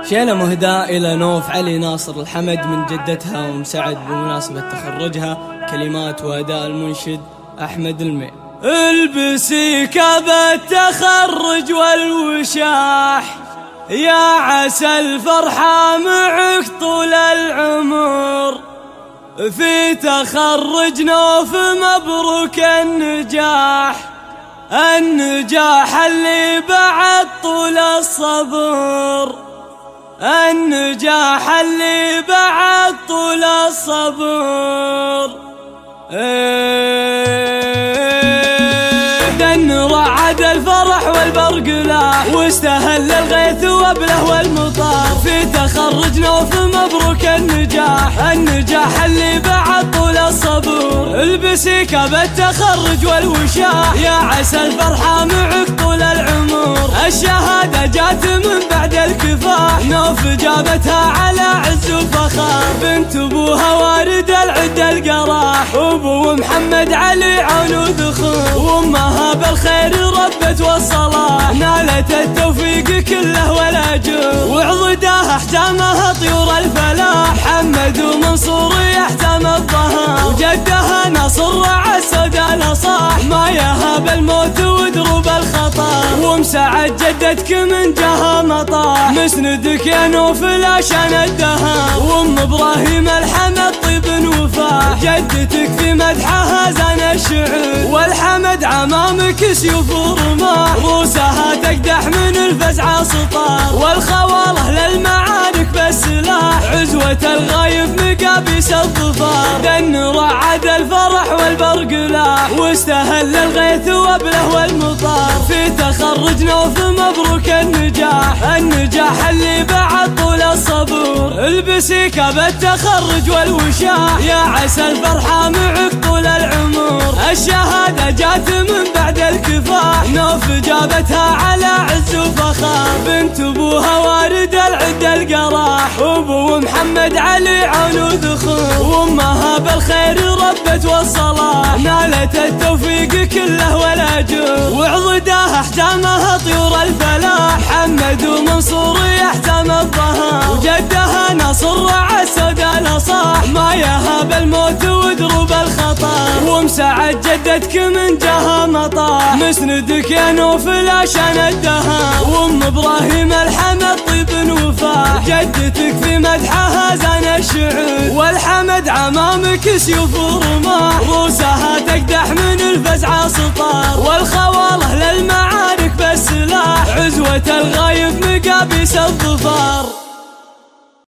شيلة مهداة إلى نوف علي ناصر الحمد من جدتها أم سعد بمناسبة تخرجها. كلمات وأداء المنشد أحمد المي. البسي كاب التخرج والوشاح، يا عسى الفرحة معك طول العمر. في تخرج نوف مبروك النجاح، النجاح اللي بعد طول الصبر، النجاح اللي بعد طول الصبر. دن رعد الفرح والبرق له، واستهل الغيث وابله والمطر. في تخرج نوف مبروك النجاح، النجاح اللي بعد طول الصبر. البسي كاب التخرج والوشاح، يا عسى الفرحة معك طول العمر. الشهادة جات من بعد الكفاح، نوف جابتها على عز وفخار. بنت ابوها وارد العد القراح، وابو محمد علي عون وذخور. وامها بالخير ربت والصلاح، نالت التوفيق كله والاجر. وعضداها احجامها طيور الفلاح، حمد ومنصور يحتم الظهر. وجدها نصر رعى السوداء نصاح، ما يهاب الموت ودروب الخطر. ومسعد جدتك من جهة مطاح، مسندك يا نوف عشان الدهر. وام ابراهيم الحمد طيب وفاح، جدتك في مدحها زان الشعر. والحمد عمامك سيوف ورماح، روسها تقدح من الفزع سطار. والخواله للمعارك بالسلاح، عزوة الغايب مقابيس الظفار. دن رعد الفرح والبرق لاح، واستهل الغيث وابله والمطر. في تخرج نوف مبروك النجاح، النجاح اللي بعد طول الصبر. البسي كاب التخرج والوشاح، يا عسى الفرحة معك طول العمر. الشهادة جات من بعد الكفاح، نوف جابتها على عز وفخار. بنت ابوها وارد العد القراح، وابو محمد علي عون وذخور. وامها بالخير ربت والصلاح، نالت التوفيق كله والاجر. وعضداها احجامها طيور الفلاح، حمد ومنصور يحتم الظهر. وجدها نصر رعى السوداء نصاح، ما يهاب الموت ودروب الخطر. ومسعد جدتك من جهة مطاح، مسندك يا نوف عشان الدهر. وام ابراهيم الحمد طيب وفاح، جدتك في مدحها زان الشعر. والحمد عمامك سيوف ورماح، روسها تقدح من الفزع سطار. والخواله للمعارك بالسلاح، عزوة الغايب مقابيس الظفار.